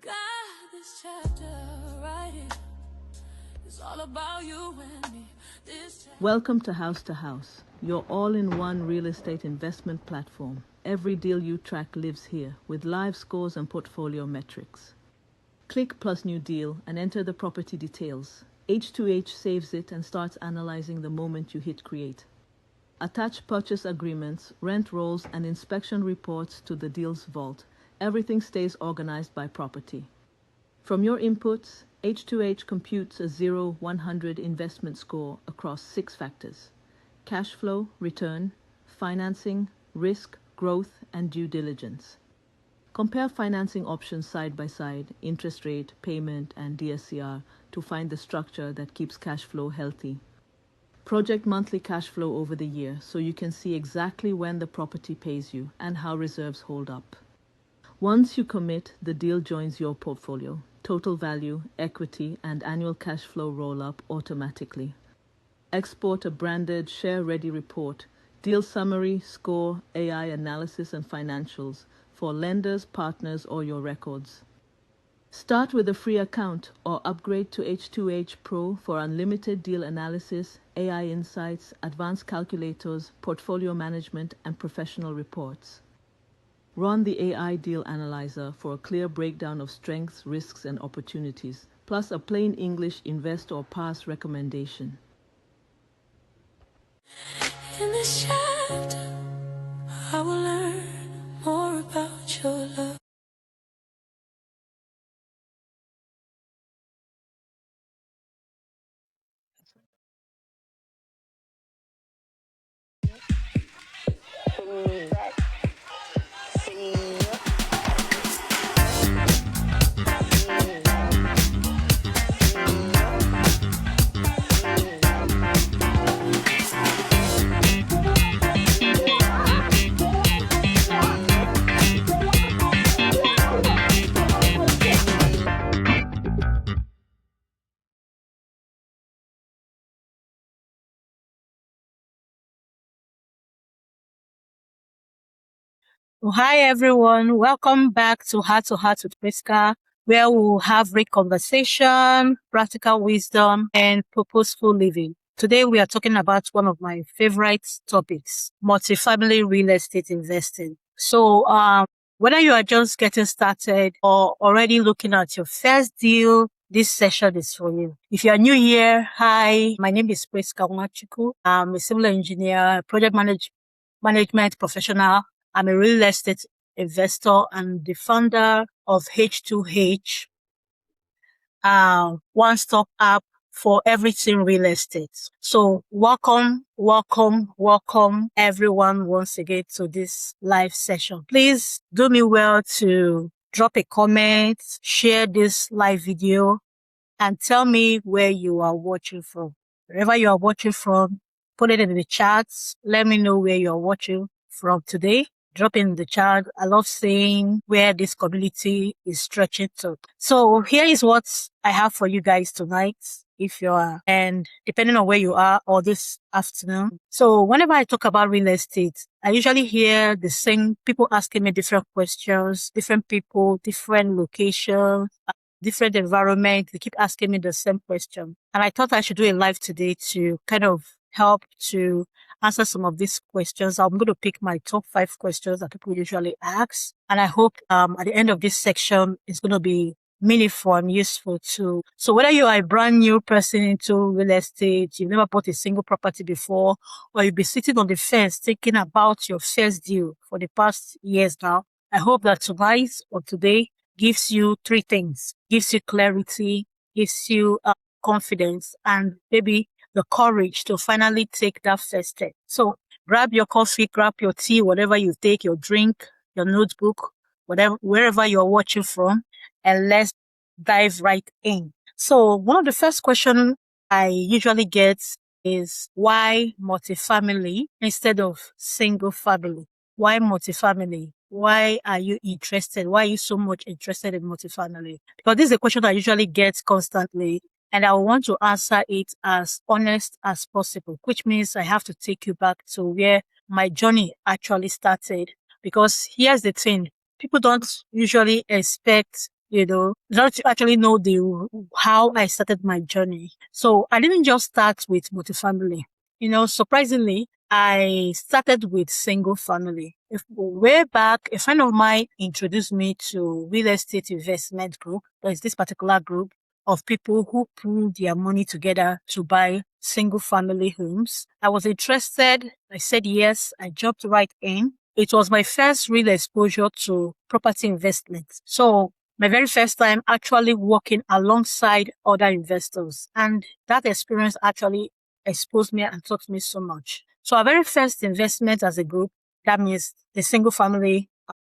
God, this chapter, write it. It's all about you and me. Welcome to House, your all-in-one real estate investment platform. Every deal you track lives here, with live scores and portfolio metrics. Click plus new deal and enter the property details. H2H saves it and starts analyzing the moment you hit create. Attach purchase agreements, rent rolls, and inspection reports to the deal's vault. Everything stays organized by property. From your inputs, H2H computes a 0-100 investment score across 6 factors: cash flow, return, financing, risk, growth, and due diligence. Compare financing options side by side, interest rate, payment, and DSCR to find the structure that keeps cash flow healthy. Project monthly cash flow over the year so you can see exactly when the property pays you and how reserves hold up. Once you commit, the deal joins your portfolio. Total value, equity, and annual cash flow roll up automatically. Export a branded share-ready report, deal summary, score, AI analysis, and financials for lenders, partners, or your records. Start with a free account or upgrade to H2H Pro for unlimited deal analysis, AI insights, advanced calculators, portfolio management, and professional reports. Run the AI Deal Analyzer for a clear breakdown of strengths, risks, and opportunities, plus a plain English invest or pass recommendation. In this chapter, I will learn more about your love. Hi everyone, welcome back to Heart with Prisca, where we'll have great conversation, practical wisdom, and purposeful living. Today we are talking about one of my favorite topics, multifamily real estate investing. So whether you are just getting started or already looking at your first deal, this session is for you. If you are new here, hi, my name is Prisca. I'm a civil engineer, project management professional. I'm a real estate investor and the founder of H2H, one-stop app for everything real estate. So welcome everyone once again to this live session. Please do me well to drop a comment, share this live video, and tell me where you are watching from. Wherever you are watching from, put it in the chats. Let me know where you are watching from today. Drop in the chat. I love seeing where this community is stretching to. So here is what I have for you guys tonight, if you are, and depending on where you are or this afternoon. So whenever I talk about real estate, I usually hear the same people asking me different questions, different people, different locations, different environment. They keep asking me the same question. And I thought I should do a live today to kind of help to answer some of these questions. I'm going to pick my top 5 questions that people usually ask. And I hope at the end of this section, it's going to be meaningful and useful too. So whether you are a brand new person into real estate, you've never bought a single property before, or you've been sitting on the fence thinking about your first deal for the past years now, I hope that tonight or today gives you 3 things. Gives you clarity, gives you confidence, and maybe the courage to finally take that first step. So grab your coffee, grab your tea, whatever you take, your drink, your notebook, wherever you're watching from, and let's dive right in. So one of the first questions I usually get is why multifamily instead of single family? Why multifamily? Why are you interested? Why are you so much interested in multifamily? Because this is a question I usually get constantly, and I want to answer it as honest as possible, which means I have to take you back to where my journey actually started. Because here's the thing, people don't usually expect Not to actually know how I started my journey. So I didn't just start with multifamily. Surprisingly, I started with single family. Way back, a friend of mine introduced me to real estate investment group. There's this particular group of people who pool their money together to buy single family homes. I was interested. I said yes. I jumped right in. It was my first real exposure to property investment. So my very first time actually working alongside other investors. And that experience actually exposed me and taught me so much. So our very first investment as a group, that means the single family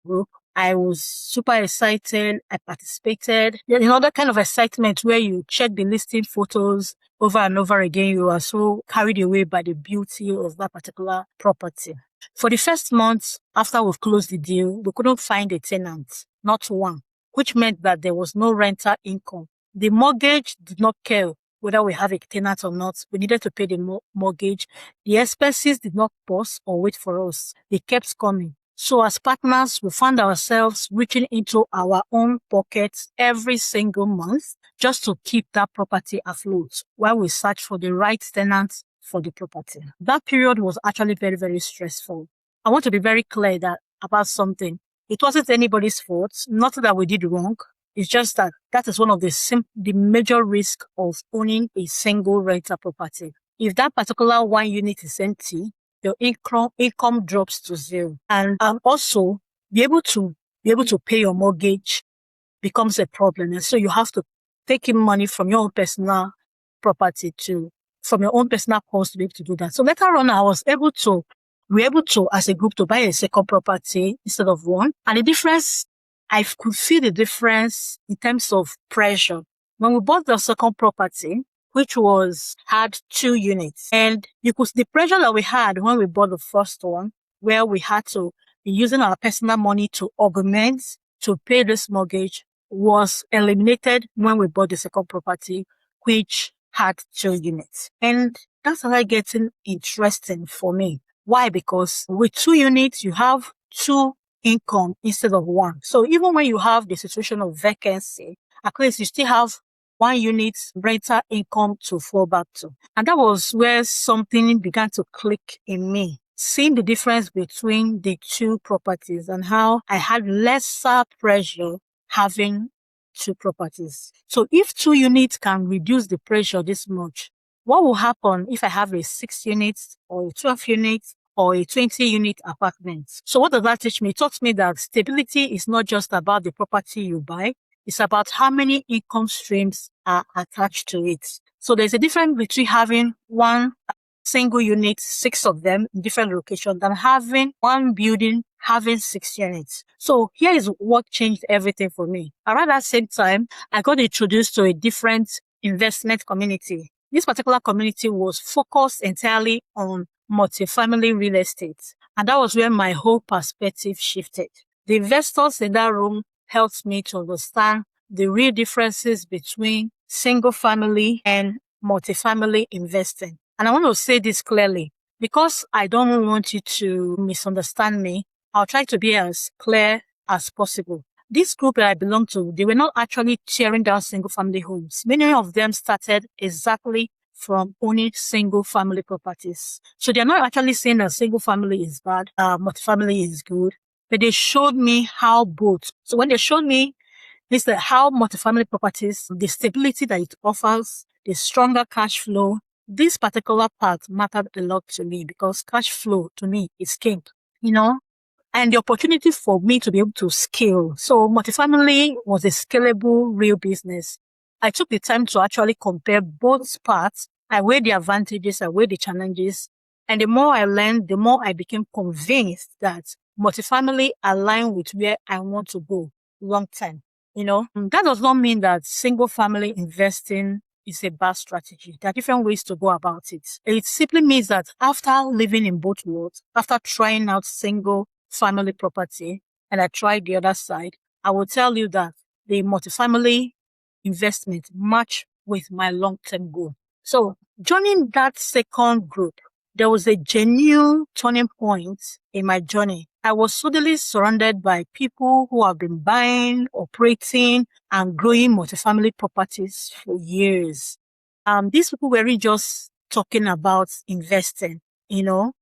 group, I was super excited. I participated. That kind of excitement where you check the listing photos over and over again. You are so carried away by the beauty of that particular property. For the first month after we've closed the deal, we couldn't find a tenant, not one, which meant that there was no rental income. The mortgage did not care whether we have a tenant or not. We needed to pay the mortgage. The expenses did not pause or wait for us. They kept coming. So as partners, we found ourselves reaching into our own pockets every single month just to keep that property afloat while we search for the right tenant for the property. That period was actually very, very stressful. I want to be very clear about something. It wasn't anybody's fault. Nothing that we did wrong. It's just that is one of the major risks of owning a single rental property. If that particular one unit is empty, your income drops to zero. And also be able to pay your mortgage becomes a problem. And so you have to take in money from your own personal property from your own personal cost to be able to do that. So later on, we were able to, as a group, to buy a second property instead of one. And the difference, I could feel the difference in terms of pressure. When we bought the second property, which had 2 units, and the pressure that we had when we bought the first one, where we had to be using our personal money to augment, to pay this mortgage, was eliminated when we bought the second property, which had 2 units. And that's really getting interesting for me. Why? Because with 2 units, you have 2 income instead of 1. So even when you have the situation of vacancy, at least you still have 1 unit rental income to fall back to. And that was where something began to click in me, seeing the difference between the 2 properties and how I had lesser pressure having 2 properties. So if 2 units can reduce the pressure this much, what will happen if I have a 6 units or a 12 units or a 20 unit apartment? So what does that teach me? It taught me that stability is not just about the property you buy. It's about how many income streams are attached to it. So there's a difference between having 1 single unit, 6 of them in different locations, than having 1 building having 6 units. So here is what changed everything for me. Around that same time, I got introduced to a different investment community. This particular community was focused entirely on multifamily real estate. And that was where my whole perspective shifted. The investors in that room helped me to understand the real differences between single family and multifamily investing. And I want to say this clearly, because I don't want you to misunderstand me. I'll try to be as clear as possible. This group that I belong to, they were not actually tearing down single family homes. Many of them started exactly from owning single family properties. So they're not actually saying that single family is bad, multifamily is good, but they showed me how both. So when they showed me how multifamily properties, the stability that it offers, the stronger cash flow, this particular part mattered a lot to me because cash flow to me is king, and the opportunity for me to be able to scale. So multifamily was a scalable real business. I took the time to actually compare both parts. I weighed the advantages, I weighed the challenges. And the more I learned, the more I became convinced that multifamily aligned with where I want to go long term. That does not mean that single family investing is a bad strategy. There are different ways to go about it. It simply means that after living in both worlds, after trying out single family property, and I tried the other side, I will tell you that the multifamily investment match with my long-term goal. So joining that second group, there was a genuine turning point in my journey. I was suddenly surrounded by people who have been buying, operating, and growing multifamily properties for years. These people weren't just talking about investing, you know,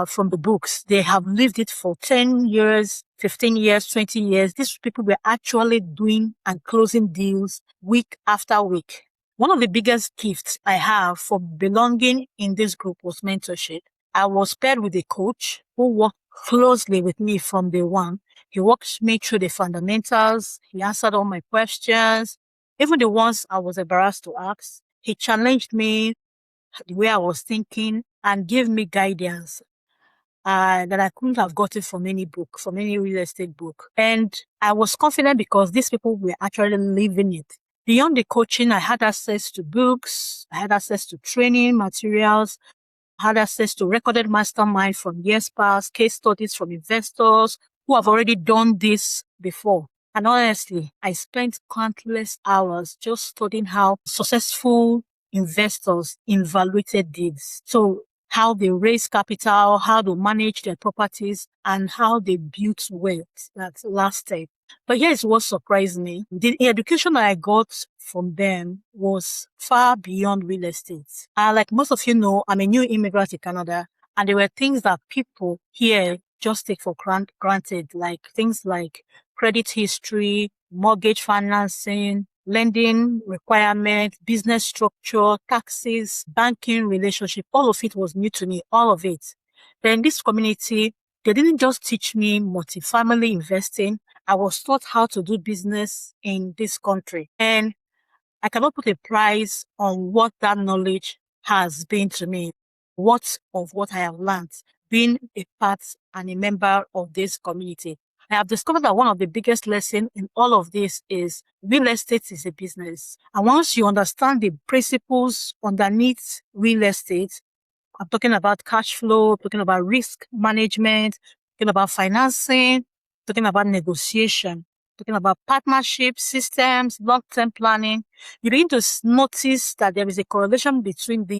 from the books. They have lived it for 10 years, 15 years, 20 years. These people were actually doing and closing deals week after week. One of the biggest gifts I have for belonging in this group was mentorship. I was paired with a coach who worked closely with me from day one. He walked me through the fundamentals. He answered all my questions, even the ones I was embarrassed to ask. He challenged me the way I was thinking and gave me guidance that I couldn't have gotten from any book, from any real estate book. And I was confident because these people were actually living it. Beyond the coaching, I had access to books, I had access to training materials, I had access to recorded mastermind from years past, case studies from investors who have already done this before. And honestly, I spent countless hours just studying how successful investors evaluated deals. So how they raise capital, how they manage their properties, and how they built wealth that lasted. But here's what surprised me. The education I got from them was far beyond real estate. Like most of you know, I'm a new immigrant to Canada, and there were things that people here just take for granted, like things like credit history, mortgage financing, lending requirements, business structure, taxes, banking relationship. All of it was new to me, all of it. Then this community, they didn't just teach me multifamily investing. I was taught how to do business in this country. And I cannot put a price on what that knowledge has been to me, what I have learned, being a part and a member of this community. I have discovered that one of the biggest lessons in all of this is real estate is a business. And once you understand the principles underneath real estate, I'm talking about cash flow, talking about risk management, talking about financing, talking about negotiation, talking about partnership systems, long-term planning. You begin to notice that there is a correlation between the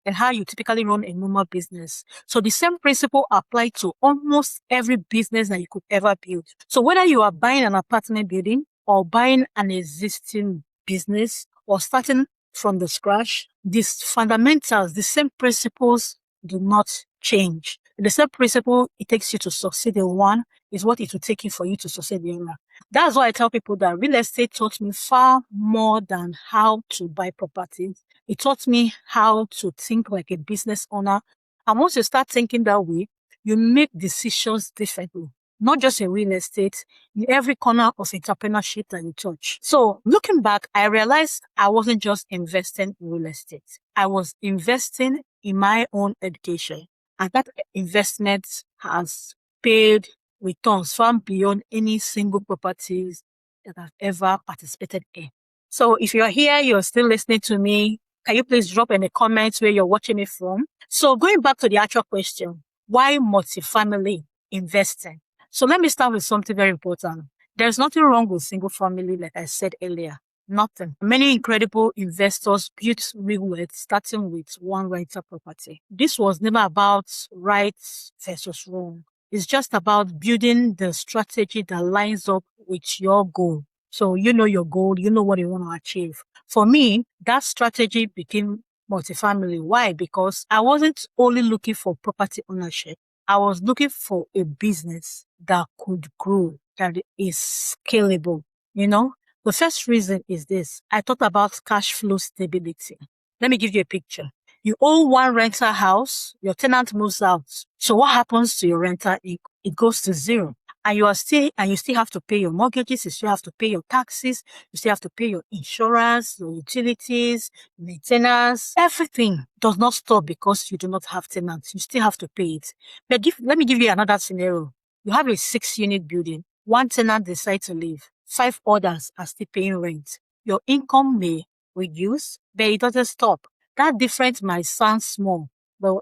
and how you typically run a normal business. So the same principle apply to almost every business that you could ever build. So whether you are buying an apartment building or buying an existing business or starting from the scratch, these fundamentals, the same principles do not change. The same principle it takes you to succeed in one is what it will take you for you to succeed in another. That's why I tell people that real estate taught me far more than how to buy properties. It taught me how to think like a business owner. And once you start thinking that way, you make decisions differently. Not just in real estate, in every corner of entrepreneurship that you touch. So looking back, I realized I wasn't just investing in real estate. I was investing in my own education. And that investment has paid returns far beyond any single properties that I've ever participated in. So if you're here, you're still listening to me, can you please drop in the comments where you're watching me from? So going back to the actual question, why multifamily investing? So let me start with something very important. There's nothing wrong with single family, like I said earlier. Nothing. Many incredible investors built real wealth starting with one rental property. This was never about right versus wrong. It's just about building the strategy that lines up with your goal. So you know your goal, you know what you want to achieve. For me, that strategy became multifamily. Why? Because I wasn't only looking for property ownership. I was looking for a business that could grow, that is scalable. The first reason is this. I thought about cash flow stability. Let me give you a picture. You own one rental house, your tenant moves out. So what happens to your rental? It goes to zero. And you still have to pay your mortgages, you still have to pay your taxes, you still have to pay your insurance, your utilities, maintenance. Everything does not stop because you do not have tenants. You still have to pay it. But let me give you another scenario. You have a 6-unit building. One tenant decides to leave. 5 others are still paying rent. Your income may reduce, but it doesn't stop. That difference might sound small, but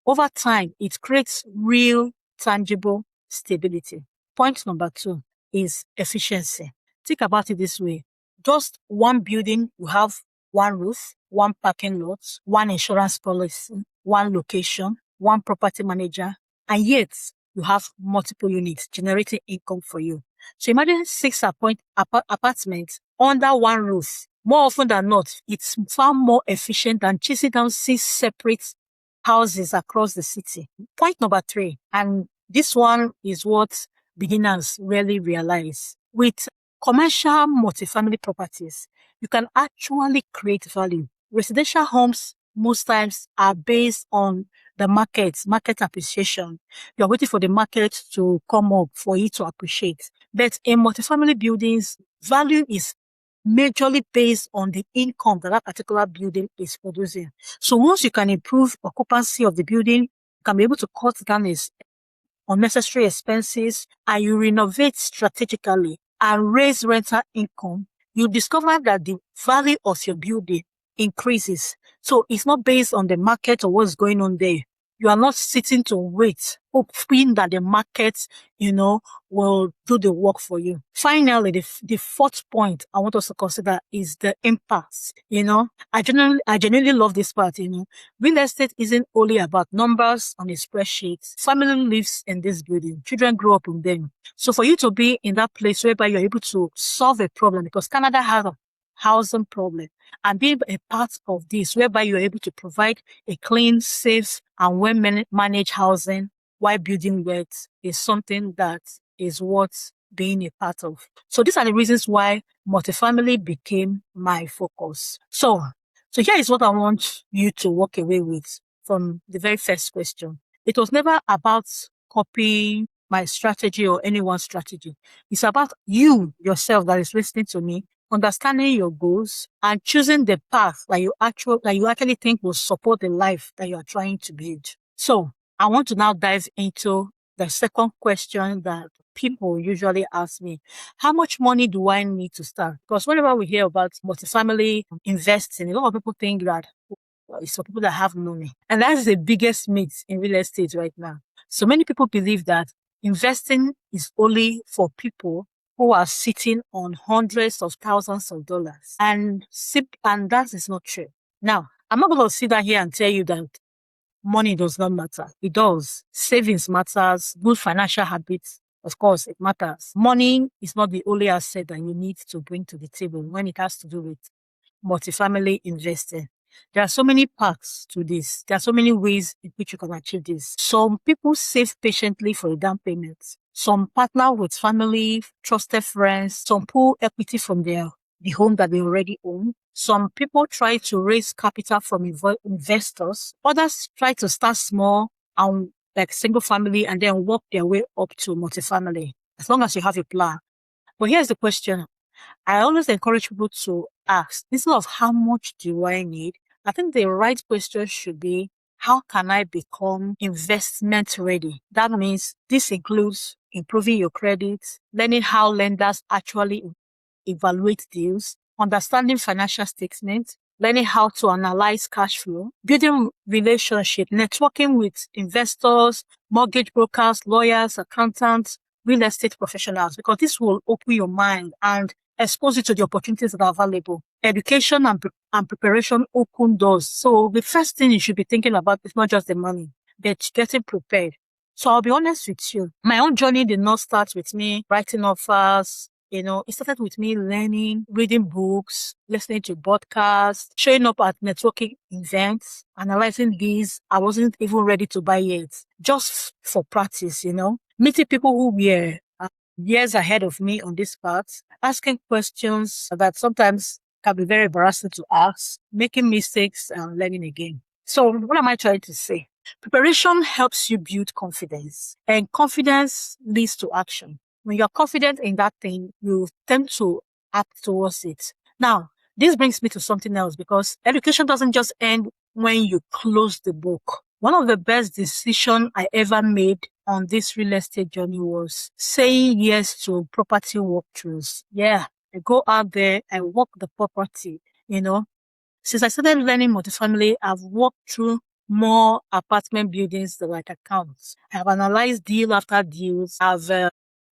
over time, it creates real, tangible stability. Point number 2 is efficiency. Think about it this way. Just one building, you have one roof, one parking lot, one insurance policy, one location, one property manager, and yet you have multiple units generating income for you. So imagine 6 apartments under one roof. More often than not, it's far more efficient than chasing down 6 separate houses across the city. Point number 3, and this one is what beginners rarely realize. With commercial multifamily properties, you can actually create value. Residential homes most times are based on the market appreciation. You're waiting for the market to come up for you to appreciate. But in multifamily buildings, value is majorly based on the income that particular building is producing. So once you can improve occupancy of the building, you can be able to cut down its unnecessary expenses, and you renovate strategically and raise rental income, you discover that the value of your building increases. So it's not based on the market or what's going on there. You are not sitting to wait, hoping that the market, will do the work for you. Finally, the fourth point I want us to consider is the impact. I genuinely love this part. Real estate isn't only about numbers on a spreadsheet. Family lives in this building. Children grow up in them. So for you to be in that place whereby you're able to solve a problem, because Canada has a housing problem, and being a part of this whereby you're able to provide a clean, safe, and well-managed housing while building wealth is something that is worth being a part of. So these are the reasons why multifamily became my focus. So here is what I want you to walk away with from the very first question. It was never about copying my strategy or anyone's strategy. It's about you yourself that is listening to me, understanding your goals and choosing the path that you actually think will support the life that you are trying to build. So I want to now dive into the second question that people usually ask me. How much money do I need to start? Because whenever we hear about multifamily investing, a lot of people think that it's for people that have money. And that's the biggest myth in real estate right now. So many people believe that investing is only for people who are sitting on hundreds of thousands of dollars. And that is not true. Now, I'm not going to sit down here and tell you that money does not matter. It does. Savings matters. Good financial habits, of course, it matters. Money is not the only asset that you need to bring to the table when it has to do with multifamily investing. There are so many paths to this. There are so many ways in which you can achieve this. Some people save patiently for a down payment. Some partner with family, trusted friends. Some pull equity from the home that they already own. Some people try to raise capital from investors. Others try to start small and like single family and then work their way up to multifamily, as long as you have a plan. But here's the question. I always encourage people to ask, instead of how much do I need, I think the right question should be, how can I become investment ready? That means this includes improving your credit, learning how lenders actually evaluate deals, understanding financial statements, learning how to analyze cash flow, building relationship, networking with investors, mortgage brokers, lawyers, accountants, real estate professionals, because this will open your mind and expose you to the opportunities that are available. Education and preparation open doors. So the first thing you should be thinking about is not just the money, but getting prepared. So I'll be honest with you. My own journey did not start with me writing offers. It started with me learning, reading books, listening to podcasts, showing up at networking events, analyzing these. I wasn't even ready to buy yet, just for practice, meeting people who were years ahead of me on this path, asking questions that sometimes can be very embarrassing to ask, making mistakes and learning again. So what am I trying to say? Preparation helps you build confidence, and confidence leads to action. When you're confident in that thing, you tend to act towards it. Now, this brings me to something else, because education doesn't just end when you close the book. One of the best decisions I ever made on this real estate journey was saying yes to property walkthroughs. Yeah, I go out there and walk the property, Since I started learning multifamily, I've walked through more apartment buildings than I can count. I've analyzed deal after deals. I've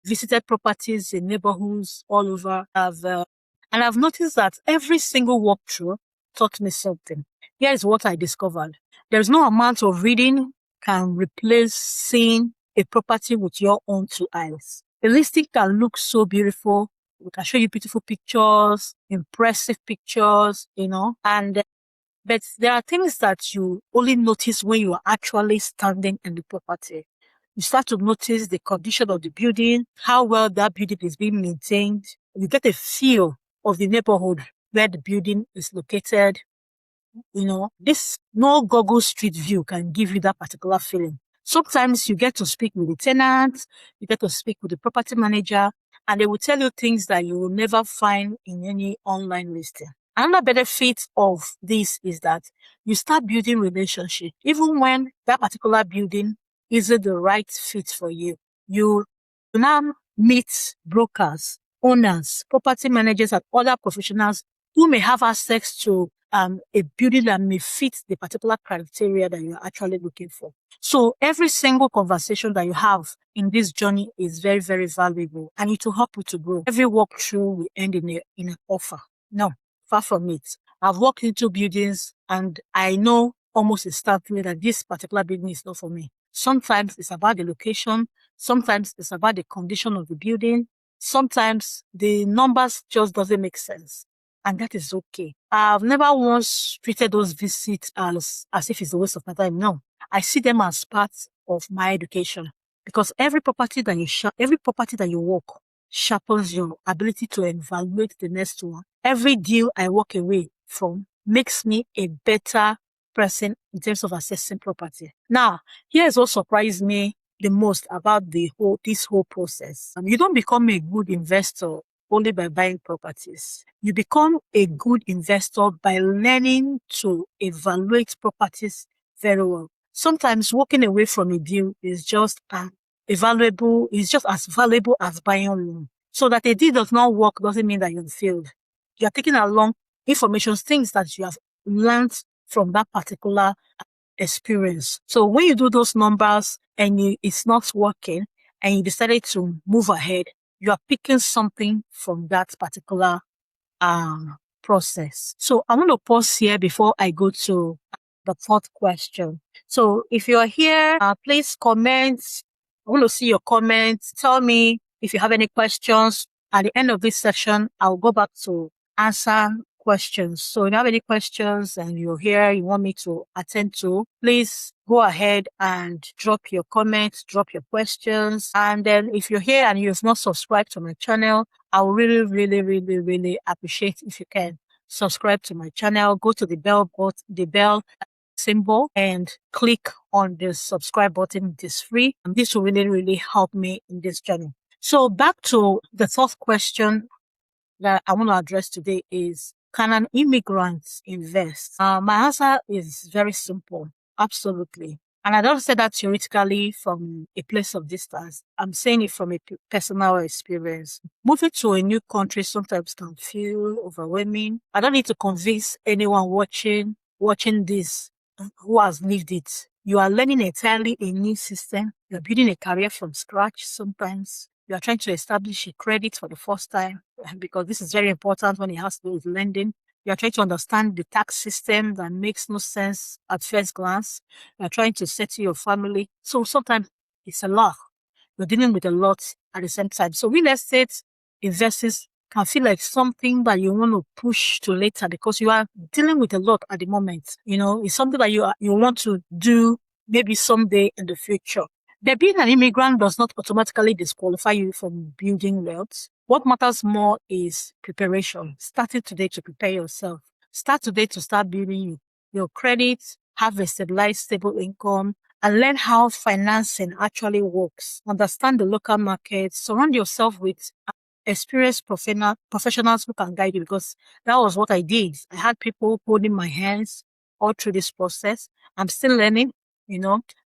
visited properties in neighborhoods all over. And I've noticed that every single walkthrough taught me something. Here is what I discovered. There's no amount of reading can replace seeing a property with your own two eyes. The listing can look so beautiful. We can show you beautiful pictures, impressive pictures, but there are things that you only notice when you are actually standing in the property. You start to notice the condition of the building, how well that building is being maintained. You get a feel of the neighborhood where the building is located. This no Google Street View can give you that particular feeling. Sometimes you get to speak with the tenant, you get to speak with the property manager, and they will tell you things that you will never find in any online listing. Another benefit of this is that you start building relationship. Even when that particular building isn't the right fit for you, you now meet brokers, owners, property managers, and other professionals who may have access to a building that may fit the particular criteria that you're actually looking for. So every single conversation that you have in this journey is very, very valuable, and it will help you to grow. Every walkthrough will end in an offer. No, far from it. I've walked into buildings and I know almost instantly that this particular building is not for me. Sometimes it's about the location. Sometimes it's about the condition of the building. Sometimes the numbers just doesn't make sense. And that is okay. I've never once treated those visits as if it's a waste of my time. No, I see them as part of my education, because every property that you walk sharpens your ability to evaluate the next one. Every deal I walk away from makes me a better person in terms of assessing property. Now, here's what surprised me the most about this whole process. You don't become a good investor only by buying properties. You become a good investor by learning to evaluate properties very well. Sometimes walking away from a deal is just as valuable as buying one. So that a deal does not work doesn't mean that you've failed. You are taking along information, things that you have learned from that particular experience. So when you do those numbers and it's not working and you decided to move ahead, you are picking something from that particular process. So I'm going to pause here before I go to the fourth question. So if you're here, please comment. I want to see your comments. Tell me if you have any questions. At the end of this session, I'll go back to answer questions. So if you have any questions and you're here, you want me to attend to, please go ahead and drop your comments, drop your questions. And then if you're here and you've not subscribed to my channel, I will really, really, really, really appreciate if you can subscribe to my channel. Go to the bell symbol and click on the subscribe button. It is free. And this will really, really help me in this journey. So back to the fourth question that I want to address today is, can an immigrant invest? My answer is very simple. Absolutely. And I don't say that theoretically from a place of distance. I'm saying it from a personal experience. Moving to a new country sometimes can feel overwhelming. I don't need to convince anyone watching this who has lived it. You are learning entirely a new system. You're building a career from scratch sometimes. You are trying to establish a credit for the first time, because this is very important when it has to do with lending. You are trying to understand the tax system that makes no sense at first glance. You are trying to settle your family. So sometimes it's a lot. You're dealing with a lot at the same time. So real estate investors can feel like something that you want to push to later because you are dealing with a lot at the moment. It's something that you want to do maybe someday in the future. But being an immigrant does not automatically disqualify you from building wealth. What matters more is preparation. Starting today to prepare yourself. Start today to start building your credit, have a stable income, and learn how financing actually works. Understand the local market. Surround yourself with experienced professionals who can guide you, because that was what I did. I had people holding my hands all through this process. I'm still learning.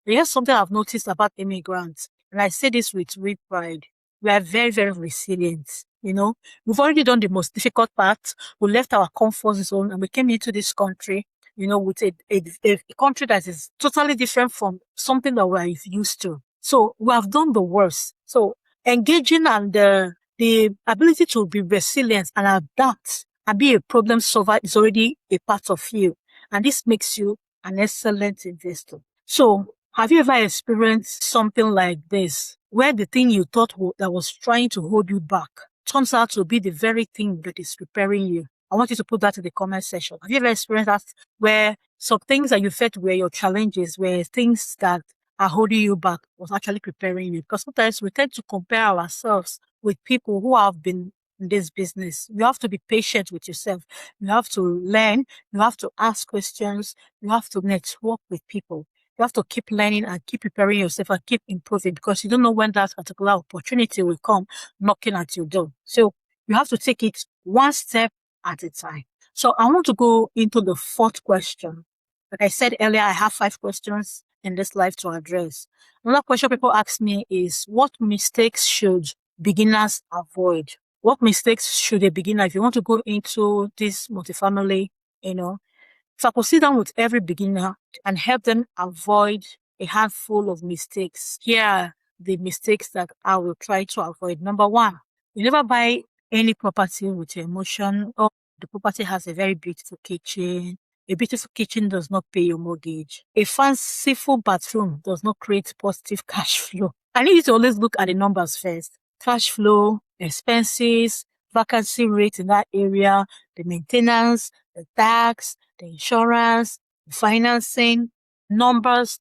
There's something I've noticed about immigrants, and I say this with real pride. We are very, very resilient. We've already done the most difficult part. We left our comfort zone and we came into this country, with a country that is totally different from something that we're used to. So we have done the worst. So engaging and the ability to be resilient and adapt and be a problem solver is already a part of you. And this makes you an excellent investor. So Have you ever experienced something like this, where the thing you thought that was trying to hold you back turns out to be the very thing that is preparing you? I want you to put that in the comment section. Have you ever experienced that, where some things that you felt were your challenges, were things that are holding you back, was actually preparing you? Because sometimes we tend to compare ourselves with people who have been in this business. You have to be patient with yourself. You have to learn. You have to ask questions. You have to network with people. You have to keep learning and keep preparing yourself and keep improving, because you don't know when that particular opportunity will come knocking at your door. So you have to take it one step at a time. So I want to go into the fourth question. Like I said earlier, I have 5 questions in this life to address. Another question people ask me is, what mistakes should beginners avoid? What mistakes should a beginner, if you want to go into this multifamily, if I could sit down with every beginner and help them avoid a handful of mistakes, here are the mistakes that I will try to avoid. Number 1, you never buy any property with your emotion. Oh, the property has a very beautiful kitchen. A beautiful kitchen does not pay your mortgage. A fanciful bathroom does not create positive cash flow. I need you to always look at the numbers first. Cash flow, expenses, vacancy rate in that area, the maintenance, the tax, the insurance, the financing. Numbers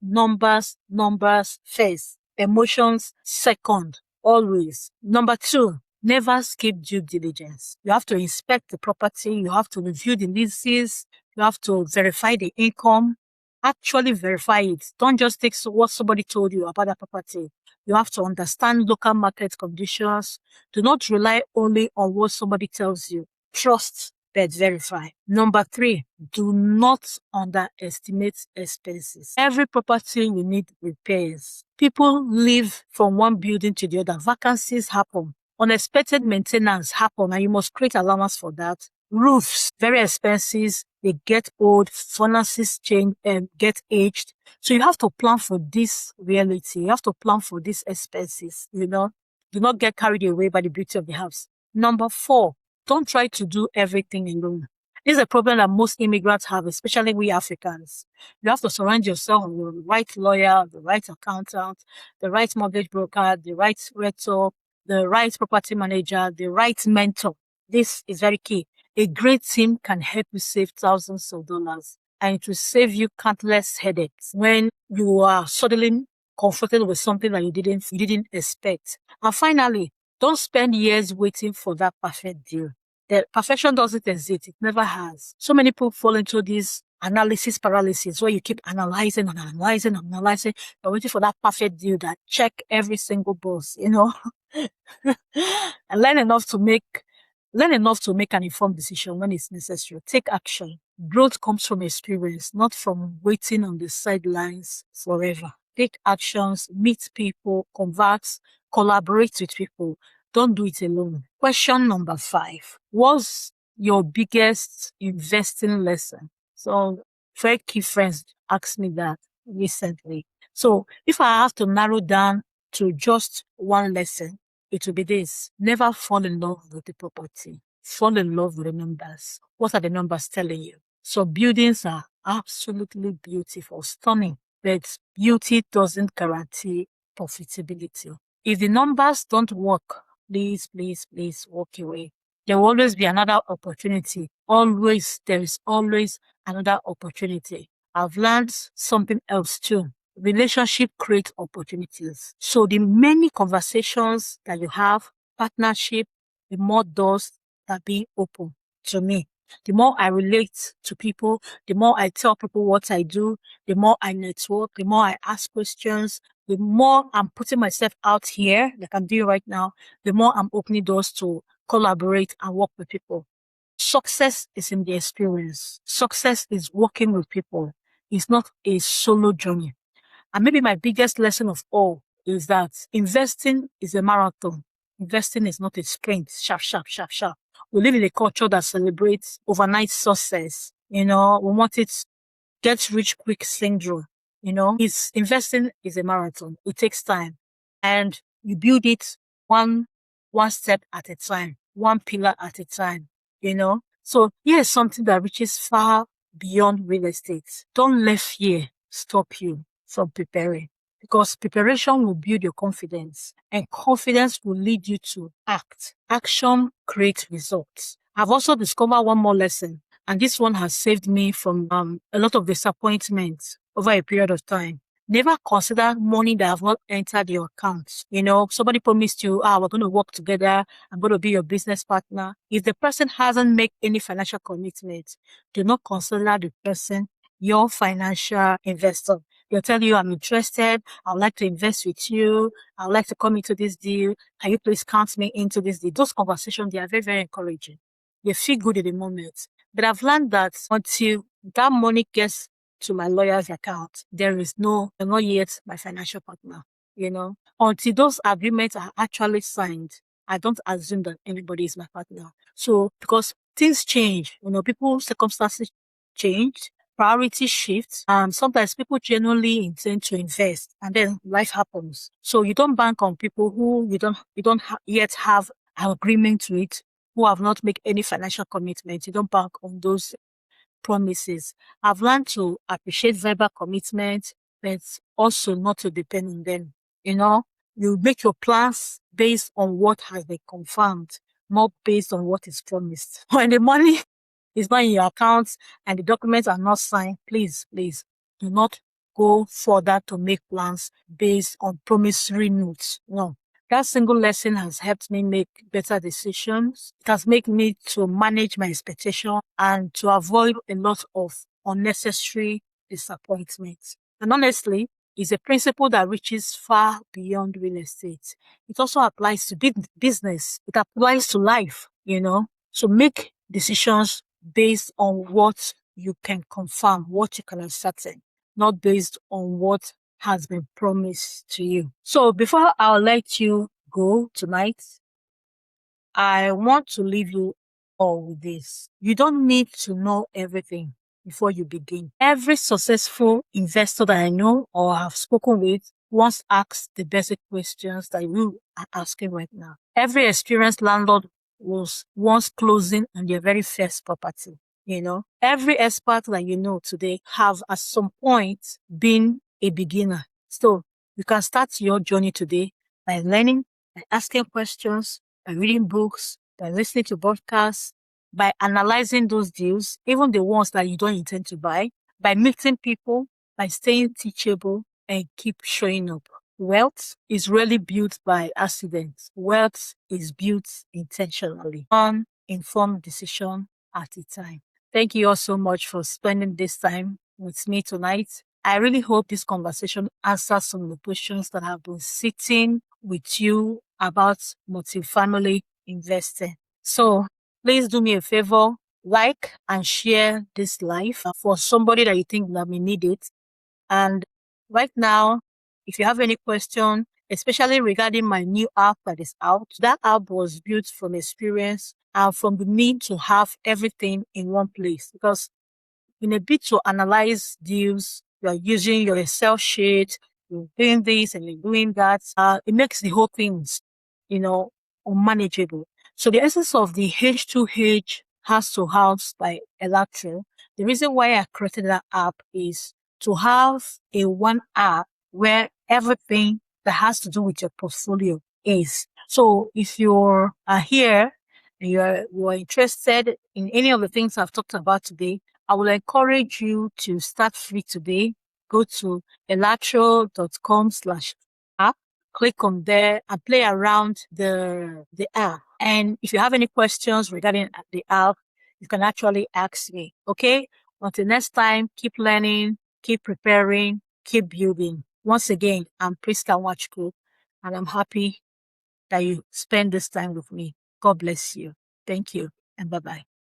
first. Emotions second, always. Number 2, never skip due diligence. You have to inspect the property. You have to review the leases. You have to verify the income. Actually verify it. Don't just take what somebody told you about the property. You have to understand local market conditions. Do not rely only on what somebody tells you. Trust, but verify. Number 3, do not underestimate expenses. Every property will need repairs. People live from one building to the other. Vacancies happen. Unexpected maintenance happen, and you must create allowance for that. Roofs, very expensive. They get old. Furnaces change and get aged. So you have to plan for this reality. You have to plan for these expenses, Do not get carried away by the beauty of the house. Number 4, don't try to do everything alone. This is a problem that most immigrants have, especially we Africans. You have to surround yourself with the right lawyer, the right accountant, the right mortgage broker, the right realtor, the right property manager, the right mentor. This is very key. A great team can help you save thousands of dollars, and it will save you countless headaches when you are suddenly confronted with something that you didn't expect. And finally, don't spend years waiting for that perfect deal. The perfection doesn't exist. It never has. So many people fall into this analysis paralysis, where you keep analyzing and analyzing and analyzing. You're waiting for that perfect deal that check every single box, and learn enough to make an informed decision when it's necessary. Take action. Growth comes from experience, not from waiting on the sidelines forever. Take actions, meet people, converse, collaborate with people. Don't do it alone. Question number 5. What's your biggest investing lesson? So, very key friends asked me that recently. So, if I have to narrow down to just one lesson, it will be this: never fall in love with the property. Fall in love with the numbers. What are the numbers telling you? So buildings are absolutely beautiful, stunning, but beauty doesn't guarantee profitability. If the numbers don't work, please walk away. There will always be another opportunity. There is always another opportunity. I've learned something else too. Relationship creates opportunities. So the many conversations that you have, partnership, the more doors that be open to me. The more I relate to people, the more I tell people what I do, the more I network, the more I ask questions, the more I'm putting myself out here, like I'm doing right now, the more I'm opening doors to collaborate and work with people. Success is in the experience. Success is working with people. It's not a solo journey. And maybe my biggest lesson of all is that investing is a marathon. Investing is not a sprint. Sharp, sharp, sharp, sharp. We live in a culture that celebrates overnight success. We want it get rich quick syndrome. Investing is a marathon. It takes time. And you build it one step at a time, one pillar at a time, So here's something that reaches far beyond real estate. Don't let fear stop you. from preparing, because preparation will build your confidence, and confidence will lead you to act. Action creates results. I've also discovered one more lesson, and this one has saved me from a lot of disappointment over a period of time. Never consider money that have not entered your account. Somebody promised you, we're going to work together. I'm going to be your business partner. If the person hasn't made any financial commitment, do not consider the person your financial investor. They'll tell you, I'm interested. I would like to invest with you. I would like to come into this deal. Can you please count me into this deal? Those conversations, they are very, very encouraging. They feel good at the moment. But I've learned that until that money gets to my lawyer's account, I'm not yet my financial partner. Until those agreements are actually signed, I don't assume that anybody is my partner. So, because things change, people's circumstances change, priority shifts, and sometimes people genuinely intend to invest, and then life happens. So you don't bank on people who you don't yet have an agreement with, who have not made any financial commitment. You don't bank on those promises. I've learned to appreciate verbal commitment, but also not to depend on them. You make your plans based on what has been confirmed, not based on what is promised. When the money is not in your account and the documents are not signed, please do not go further to make plans based on promissory notes. No. That single lesson has helped me make better decisions. It has made me to manage my expectations and to avoid a lot of unnecessary disappointments. And honestly, it's a principle that reaches far beyond real estate. It also applies to business. It applies to life, So make decisions based on what you can confirm, what you can ascertain, not based on what has been promised to you. So before I'll let you go tonight, I want to leave you all with this. You don't need to know everything before you begin. Every successful investor that I know or have spoken with once asked the basic questions that you are asking right now. Every experienced landlord was once closing on their very first property. Every expert that you know today have at some point been a beginner. So you can start your journey today by learning, by asking questions, by reading books, by listening to podcasts, by analyzing those deals, even the ones that you don't intend to buy, by meeting people, by staying teachable, and keep showing up. Wealth is rarely built by accident. Wealth is built intentionally. One informed decision at a time. Thank you all so much for spending this time with me tonight. I really hope this conversation answers some of the questions that have been sitting with you about multifamily investing. So please do me a favor, like and share this live for somebody that you think that may need it. And right now, if you have any question, especially regarding my new app that is out, that app was built from experience and from the need to have everything in one place. Because in a bid to analyze deals, you are using your Excel sheet, you're doing this and you're doing that. It makes the whole things, unmanageable. So the essence of the H2H House to House by Electro, the reason why I created that app is to have a one app where everything that has to do with your portfolio is. So if you're here and you're interested in any of the things I've talked about today, I will encourage you to start free today. Go to elatro.com/app, click on there and play around the app. And if you have any questions regarding the app, you can actually ask me. Okay? Until next time, keep learning, keep preparing, keep building. Once again, I'm Prisca Wachko, and I'm happy that you spend this time with me. God bless you. Thank you, and bye-bye.